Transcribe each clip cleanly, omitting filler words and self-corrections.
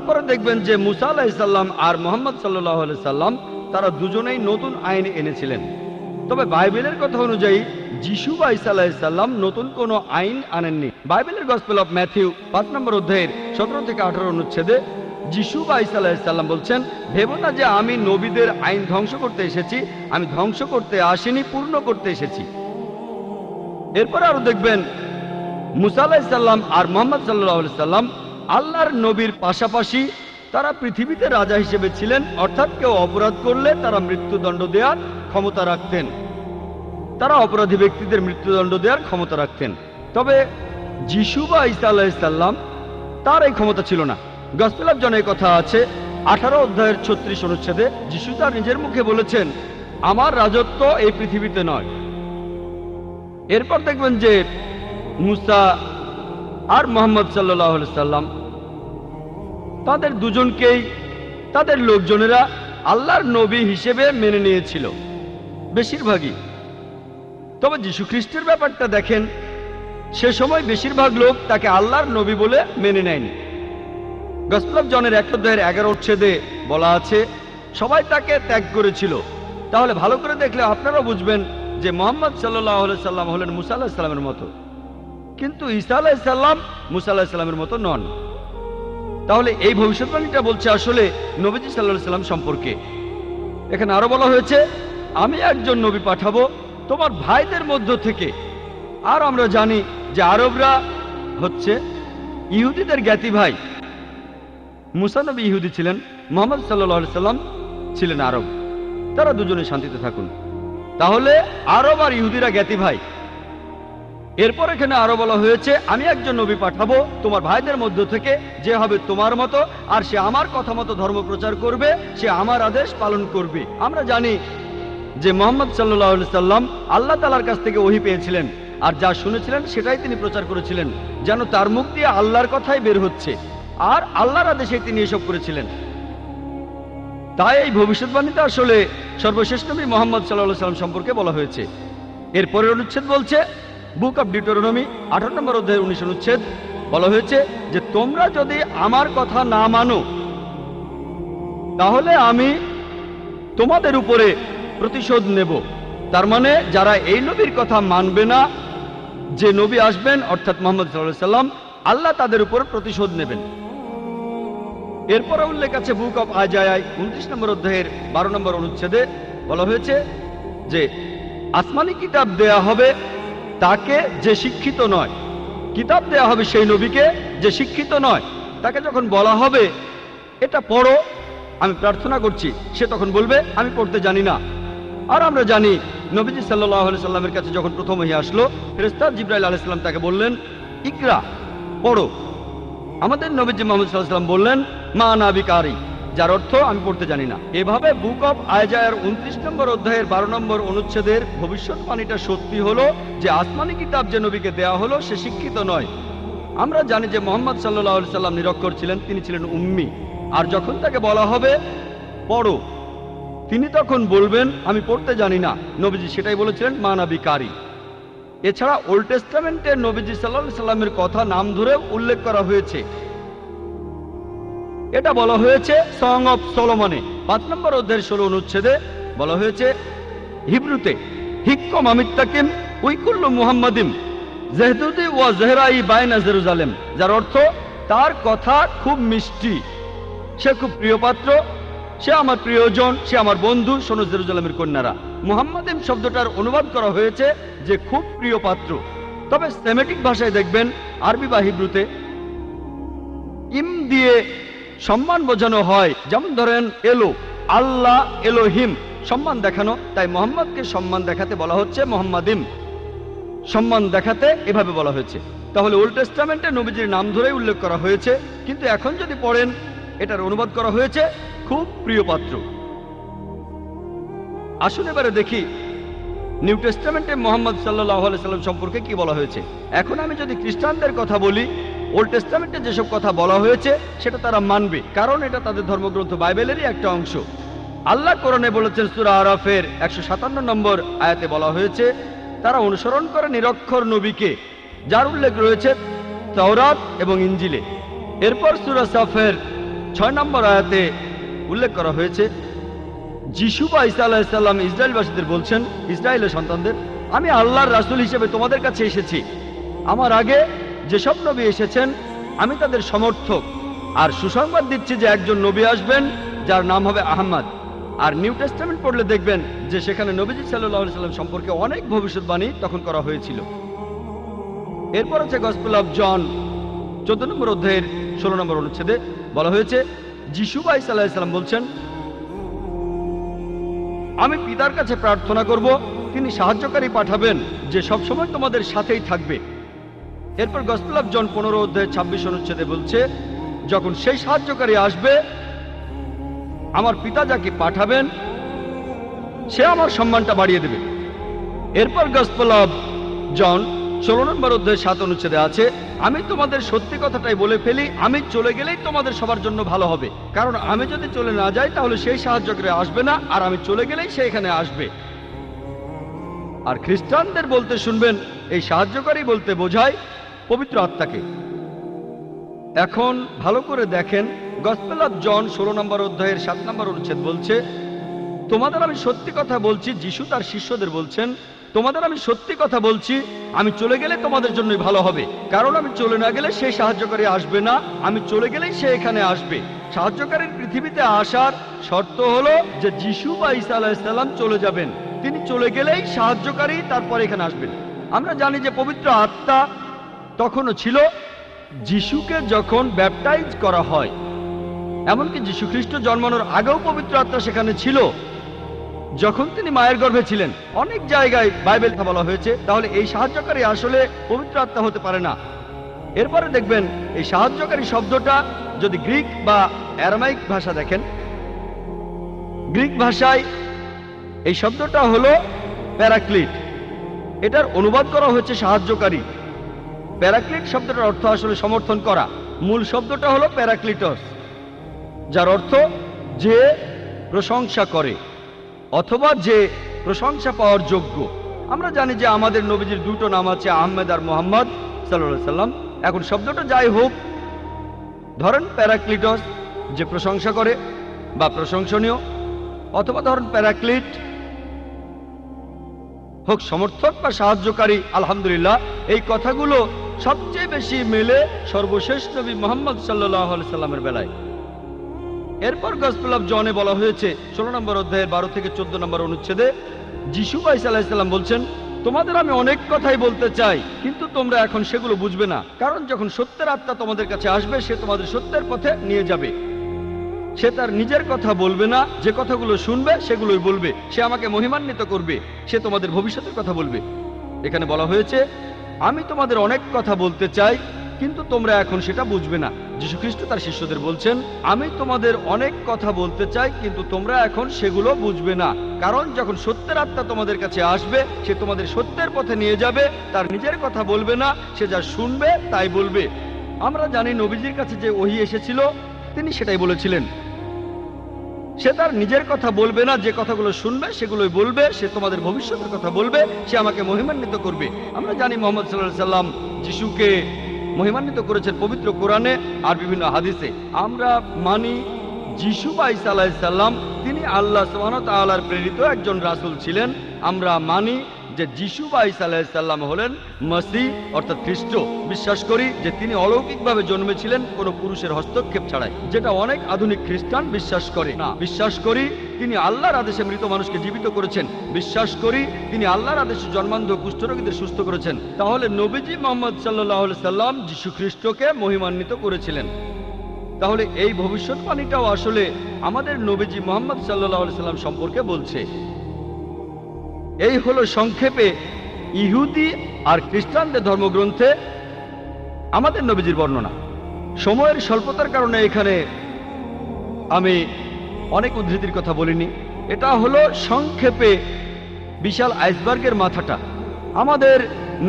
তারপরে দেখবেন যে মুসা আলাইহিস সালাম আর মুহাম্মদ সাল্লাল্লাহু আলাইহি সাল্লাম তারা দুজনেই নতুন আইন এনেছিলেন। তবে বাইবেলের কথা অনুযায়ী যিশু বা ঈসা আলাইহিস সালাম নতুন কোনো আইন আনেননি। বাইবেলের গসপেল অফ ম্যাথিউ 5 নম্বর অধ্যায়ের 17 থেকে 18 অনুচ্ছেদে যিশু বা ঈসা আলাইহিস সালাম বলছেন, ভেবো না যে আমি নবীদের আইন ধ্বংস করতে এসেছি, আমি ধ্বংস করতে আসিনি, পূর্ণ করতে এসেছি। এরপর আরো দেখবেন মুসা আলাইহিস সালাম আর মুহাম্মদ সাল্লাল্লাহু আলাইহি সাল্লাম আল্লাহর নবীর পাশাপাশি তারা পৃথিবীতে রাজা হিসেবে ছিলেন, অর্থাৎ কেউ অপরাধ করলে তারা মৃত্যুদণ্ড দেওয়ার ক্ষমতা রাখতেন, তারা অপরাধী ব্যক্তিদের মৃত্যুদণ্ড দেওয়ার ক্ষমতা রাখতেন। তবে যিশু বা ঈসা আলাইহিস সালাম তার এই ক্ষমতা ছিল না। গসপেল অফ জনের কথা আছে 18 অধ্যায়ের 36 অনুচ্ছেদে যিশু তার নিজের মুখে বলেছেন, আমার রাজত্ব এই পৃথিবীতে নয়। এরপর দেখবেন যে মুসা আর মুহাম্মদ সাল্লাল্লাহু আলাইহি সাল্লাম তাদের দুজনকেই তাদের লোকজনেরা আল্লাহর নবী হিসেবে মেনে নিয়েছিল, বেশিরভাগই। তবে যীশু খ্রিস্টের ব্যাপারটা দেখেন, সে সময় বেশিরভাগ লোক তাকে আল্লাহর নবী বলে মেনে নেয়নি। গসপেল অফ জনের 1 অধ্যায়ের 11 অনুচ্ছেদে বলা আছে, সবাই তাকে ত্যাগ করেছিল। তাহলে ভালো করে দেখলে আপনারাও বুঝবেন যে মুহাম্মদ সাল্লাল্লাহু আলাইহি সাল্লাম হলেন মুসা আলাইহিস সালামের মতো, কিন্তু ঈসা আলাইহিস সালাম মুসা আলাইহিস সালামের মতো নন। তাহলে এই ভবিষ্যৎবাণীটা বলছে আসলে নবীজি সাল্লাল্লাহু আলাইহি সাল্লাম সম্পর্কে। এখানে আরো বলা হয়েছে, আমি একজন নবী পাঠাবো তোমার ভাইদের মধ্য থেকে। আর আমরা জানি যে আরবরা হচ্ছে ইহুদিদের জ্ঞাতি ভাই। মুসা নবী ইহুদি ছিলেন, মুহাম্মদ সাল্লাল্লাহু আলাইহি সাল্লাম ছিলেন আরব। তারা দুজনে শান্তিতে থাকুন। তাহলে আরব আর ইহুদিরা জ্ঞাতি ভাই। এরপর এখানে আরো বলা হয়েছে, আমি একজন নবী পাঠাবো তোমার ভাইদের মধ্য থেকে, যে হবে তোমার মতো, আর সে আমার কথা মতো ধর্ম প্রচার করবে, সে আমার আদেশ পালন করবে। আমরা জানি যে মুহাম্মদ সাল্লাল্লাহু আলাইহি সাল্লাম আল্লাহ তাআলার কাছ থেকে ওহী পেয়েছিলেন, আর যা শুনেছিলেন সেটাই তিনি প্রচার করেছিলেন, যেন তার মুখ দিয়ে আল্লাহর কথাই বের হচ্ছে, আর আল্লাহর আদেশে তিনি এসব করেছিলেন। তাই এই ভবিষ্যৎবাণীতে আসলে সর্বশেষ নবী মুহাম্মদ সাল্লাল্লাহু আলাইহি সাল্লাম সম্পর্কে বলা হয়েছে। এরপরের অনুচ্ছেদ বলছে, বুক অব ডিউটেরোনমি 18 নম্বর অধ্যায়ের 19 অনুচ্ছেদ বলা হয়েছে যে তোমরা যদি আমার কথা না মানো তাহলে আমি তোমাদের উপরে প্রতিশোধ নেব। তার মানে যারা এই নবীর কথা মানবে না, যে নবী আসবেন অর্থাৎ মুহাম্মদ সাল্লাল্লাহু আলাইহি সাল্লাম, আল্লাহ তাদের উপর প্রতিশোধ নেবেন। এরপরে উল্লেখ আছে বুক অব আইজায়া 29 নম্বর অধ্যায়ের 12 নম্বর অনুচ্ছেদে বলা হয়েছে যে আসমানি কিতাব দেয়া হবে তাকে যে শিক্ষিত নয়। কিতাব দেয়া হবে সেই নবীকে যে শিক্ষিত নয়। তাকে যখন বলা হবে এটা পড়ো, আমি প্রার্থনা করছি, সে তখন বলবে আমি পড়তে জানি না। আর আমরা জানি নবীজি সাল্লাল্লাহু আলাইহি সাল্লামের কাছে যখন প্রথম ওহী আসলো, ফেরেশতা জিবরাইল আলাইহিস সালাম তাকে বললেন ইকরা, পড়ো। আমাদের নবীজি মুহাম্মদ সাল্লাল্লাহু আলাইহি সাল্লাম বললেন মা আনা বিকারি, যার অর্থ আমি পড়তে জানি না। এভাবে বুক অব আইজায়ার 29 নম্বর অধ্যায়ের 12 নম্বর অনুচ্ছেদের ভবিষ্যৎবাণীটা সত্যি হলো যে আসমানি কিতাব যে নবীকে দেয়া হলো সে শিক্ষিত নয়। আমরা জানি যে মুহাম্মদ সাল্লাল্লাহু আলাইহি সাল্লাম নিরক্ষর ছিলেন, তিনি ছিলেন উম্মি। আর যখন তাকে বলা হবে পড়ো, তিনি তখন বলবেন আমি পড়তে জানি না। নবীজি সেটাই বলেছিলেন মা আনা বিকারি। এছাড়া ওল্ড টেস্টামেন্টে নবীজি সাল্লাল্লাহু আলাইহি সাল্লামের কথা নাম ধরে উল্লেখ করা হয়েছে। এটা বলা হয়েছে সং অফ সলোমনে 5 নম্বর অধ্যায়ের 16 অনুচ্ছেদে বলা হয়েছে হিব্রুতে হিক্কম আমিত্তাকিম উইকুল্লু মুহাম্মাদিম জেহদুদি ওয়া জেহরাই বাইনা জেরুজালেম, যার অর্থ তার কথা খুব মিষ্টি, সে খুব প্রিয় পাত্র, সে আমার প্রিয়জন, সে আমার বন্ধু, শোনো জেরুজালেমের কন্যারা। মুহাম্মাদিম শব্দটার অনুবাদ করা হয়েছে যে খুব প্রিয় পাত্র। তবে সেমেটিক ভাষায় দেখবেন আরবি বা হিব্রুতে ইম দিয়ে সম্মান বোঝানো হয়। যেমন ধরেন এলো, আল্লাহ এলোহিম, সম্মান দেখানো, তাই মুহাম্মদকে সম্মান দেখাতে বলা হচ্ছে মুহাম্মাদিম, সম্মান দেখাতে এভাবে বলা হয়েছে। তাহলে ওল্ড টেস্টামেন্টে নবীজির নাম ধরেই উল্লেখ করা হয়েছে, কিন্তু এখন যদি পড়েন এটার অনুবাদ করা হয়েছে খুব প্রিয় পাত্র। আসুন এবারে দেখি নিউ টেস্টামেন্টে মুহাম্মদ সাল্লাল্লাহু আলাইহি সাল্লাম সম্পর্কে কি বলা হয়েছে। এখন আমি যদি খ্রিস্টানদের কথা বলি, ওল্ড টেস্টামেন্টে যেসব কথা বলা হয়েছে সেটা তারা মানবে, কারণ এটা তাদের ধর্মগ্রন্থ বাইবেলেরই একটা অংশ। আল্লাহ কোরআনে বলেছেন সূরা আরাফের 157 নম্বর আয়াতে বলা হয়েছে তারা অনুসরণ করে নিরক্ষর নবীকে, যার উল্লেখ রয়েছে তাওরাত এবং ইনজিলে। এরপর সূরা সাফের 6 নম্বর আয়াতে উল্লেখ করা হয়েছে, যিশু বা ঈসা আলাইহিস সালাম ইসরায়েলবাসীদের বলছেন, ইসরায়েলের সন্তানদের, আমি আল্লাহর রাসূল হিসেবে তোমাদের কাছে এসেছি। আমার আগে যেসব নবী এসেছেন আমি তাদের সমর্থক, আর সুসংবাদ দিচ্ছি যে একজন নবী আসবেন যার নাম হবে আহমদ। আর নিউ টেস্টামেন্ট পড়লে দেখবেন যে সেখানে নবীজি সাল্লাল্লাহু আলাইহি সাল্লাম সম্পর্কে অনেক ভবিষ্যৎবাণী তখন করা হয়েছিল। এরপর আছে গসপেল অফ জন 14 নম্বর অধ্যায়ের 16 নম্বর অনুচ্ছেদে বলা হয়েছে, যিশু বা ঈসা আলাইহিস সালাম বলছেন, আমি পিতার কাছে প্রার্থনা করব, তিনি সাহায্যকারী পাঠাবেন যে সবসময় তোমাদের সাথেই থাকবে। এরপর গসপেল অফ জন 15 অধ্যায় 26 অনুচ্ছেদে বলছে, যখন সেই সাহায্যকারী আসবে আমার পিতা যাকে পাঠাবেন সে আমার সম্মানটা বাড়িয়ে দেবে। এরপর গসপেল অফ জন 16 নম্বর অধ্যায় 7 অনুচ্ছেদে আছে, আমি তোমাদের সত্যি কথাটাই বলে ফেলি, আমি চলে গেলেই তোমাদের সবার জন্য ভালো হবে, কারণ আমি যদি চলে না যাই তাহলে সেই সাহায্যকারী আসবে না, আর আমি চলে গেলেই সে এখানে আসবে। আর খ্রিস্টানদের বলতে শুনবেন, এই সাহায্যকারী বলতে বোঝায় পবিত্র আত্মাকে। এখন ভালো করে দেখেন, গসপেল অফ জন 16 নম্বর অধ্যায়ের 7 নম্বর অনুচ্ছেদ বলছে, তোমাদের আমি সত্যি কথা বলছি, যিশু তার শিষ্যদের বলছেন, তোমাদের আমি সত্যি কথা বলছি, আমি চলে গেলে তোমাদের জন্যই ভালো হবে, কারণ আমি চলে না গেলে সেই সাহায্যকারী আসবে না, আমি চলে গেলেই সে এখানে আসবে। সাহায্যকারীর পৃথিবীতে আসার শর্ত হলো যে যিশু বা ঈসা আলাইহিস সালাম চলে যাবেন, তিনি চলে গেলেই সাহায্যকারী তারপর এখানে আসবেন। আমরা জানি যে পবিত্র আত্মা তখনও ছিল যিশুকে যখন ব্যাপটাইজ করা হয়, এমনকি যীশু খ্রিস্ট জন্মানোর আগেও পবিত্র আত্মা সেখানে ছিল যখন তিনি মায়ের গর্ভে ছিলেন। অনেক জায়গায় বাইবেল বলা হয়েছে, তাহলে এই সাহায্যকারী আসলে পবিত্র আত্মা হতে পারে না। এরপরে দেখবেন এই সাহায্যকারী শব্দটা যদি গ্রিক বা অ্যারামাইক ভাষা দেখেন, গ্রিক ভাষায় এই শব্দটা হলো প্যারাক্লিট, এটার অনুবাদ করা হয়েছে সাহায্যকারী। প্যারাক্লিট শব্দটার অর্থ আসলে সমর্থন করা। মূল শব্দটা হলো প্যারাক্লিটস, যার অর্থ যে প্রশংসা করে অথবা যে প্রশংসা পাওয়ার যোগ্য। আমরা জানি যে আমাদের নবীজির দুটো নাম আছে, আহমেদ আর মোহাম্মদ সাল্লাল্লাহু আলাইহি সাল্লাম। এখন শব্দটা যাই হোক, ধরেন প্যারাক্লিটস যে প্রশংসা করে বা প্রশংসনীয়, অথবা ধরেন প্যারাক্লিট হোক সমর্থক বা সাহায্যকারী। আলহামদুলিল্লাহ, এই কথাগুলো সবচেয়ে বেশি মেলে সর্বশেষ নবী মুহাম্মদ সাল্লাল্লাহু আলাইহি সাল্লামের বেলায়। এরপর গসপেল অফ জনে বলা হয়েছে 16 নম্বর অধ্যায়ের 12 থেকে 14 নম্বর অনুচ্ছেদে, যিশু আলাইহিস সালাম বলছেন, তোমাদের আমি অনেক কথাই বলতে চাই, কিন্তু তোমরা এখন সেগুলো বুঝবে না, কারণ যখন সত্যের আত্মা তোমাদের কাছে আসবে সে তোমাদের সত্যের পথে নিয়ে যাবে। সে তার নিজের কথা বলবে না, যে কথাগুলো শুনবে সেগুলোই বলবে, সে আমাকে মহিমান্বিত করবে, সে তোমাদের ভবিষ্যতের কথা বলবে। এখানে বলা হয়েছে, আমি তোমাদের অনেক কথা বলতে চাই কিন্তু তোমরা এখন সেটা বুঝবে না। যীশু খ্রিস্ট তার শিষ্যদের বলছেন, আমি তোমাদের অনেক কথা বলতে চাই কিন্তু তোমরা এখন সেগুলো বুঝবে না, কারণ যখন সত্যের আত্মা তোমাদের কাছে আসবে সে তোমাদের সত্যের পথে নিয়ে যাবে, তার নিজের কথা বলবে না, সে যা শুনবে তাই বলবে। আমরা জানি নবীজির কাছে যে ওহী এসেছিল তিনি সেটাই বলেছিলেন, সে তার নিজের কথা বলবে না, যে কথাগুলো শুনবে সেগুলোই বলবে, সে তোমাদের ভবিষ্যতের কথা বলবে, সে আমাকে মহিমান্বিত করবে। আমরা জানি মুহাম্মদ সাল্লাল্লাহু আলাইহি সাল্লাম যিশুকে মহিমান্বিত করেছেন পবিত্র কোরআনে আর বিভিন্ন হাদিসে। আমরা মানি যিশু বা ঈসা আলাইহিস সালাম তিনি আল্লাহ সুবহানাহু ওয়া তাআলার প্রেরিত একজন রাসূল ছিলেন। আমরা মানি যে যিশু বা ঈসা আলাইহিস সালাম হলেন মসিহ অর্থাৎ খ্রিস্ট। বিশ্বাস করি যে তিনি অলৌকিকভাবে জন্মেছিলেন কোনো পুরুষের হস্তক্ষেপ ছাড়াই, যেটা অনেক আধুনিক খ্রিস্টান বিশ্বাস করে না। বিশ্বাস করি তিনি আল্লাহর আদেশে মৃত মানুষকে জীবিত করেছেন। বিশ্বাস করি তিনি আল্লাহর আদেশে জন্মান্ধ কুষ্ঠরোগীদের সুস্থ করেছেন। তাহলে নবীজি মুহাম্মদ সাল্লাল্লাহু আলাইহি সাল্লাম যিশু খ্রিস্টকে মহিমান্বিত করেছিলেন। তাহলে এই ভবিষ্যৎবাণীটাও আসলে আমাদের নবীজি মুহাম্মদ সাল্লাল্লাহু আলাইহি সাল্লাম সম্পর্কে বলছে। এই হলো সংক্ষেপে ইহুদি আর খ্রিস্টানদের ধর্মগ্রন্থে আমাদের নবীজির বর্ণনা। সময়ের স্বল্পতার কারণে এখানে আমি অনেক উদ্ধৃতির কথা বলিনি। এটা হলো সংক্ষেপে বিশাল আইসবার্গের মাথাটা। আমাদের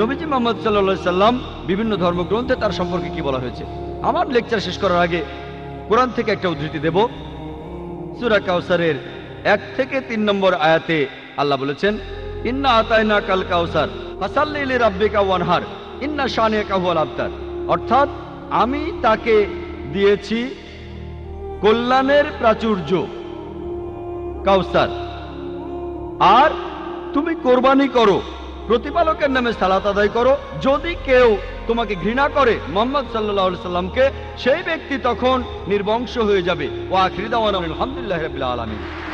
নবীজি মুহাম্মদ সাল্লাল্লাহু আলাইহি সাল্লাম বিভিন্ন ধর্মগ্রন্থে তার সম্পর্কে কি বলা হয়েছে। আমার লেকচার শেষ করার আগে কোরআন থেকে একটা উদ্ধৃতি দেব। সূরা কাউসারের 1 থেকে 3 নম্বর আয়াতে আল্লাহ বলেছেন, ইন্না আতাইনা কাল কাউসার ফাসাল্লি লিরাব্বিকা ওয়ানহার ইন্না শানিয়াকা হুয়াল আবতার। অর্থাৎ আমি তাকে দিয়েছি কল্যাণের প্রাচুর্য কাউসার। আর তুমি কোরবানি করো, প্রতিপালকের নামে সালাত আদায় করো। যদি কেউ তোমাকে ঘৃণা করে মুহাম্মদ সাল্লাল্লাহু আলাইহি সাল্লামকে, সেই ব্যক্তি তখন নির্বংশ হয়ে যাবে। ওয়া আখিরু দাওয়ানা আলহামদুলিল্লাহি রাব্বিল আলামিন।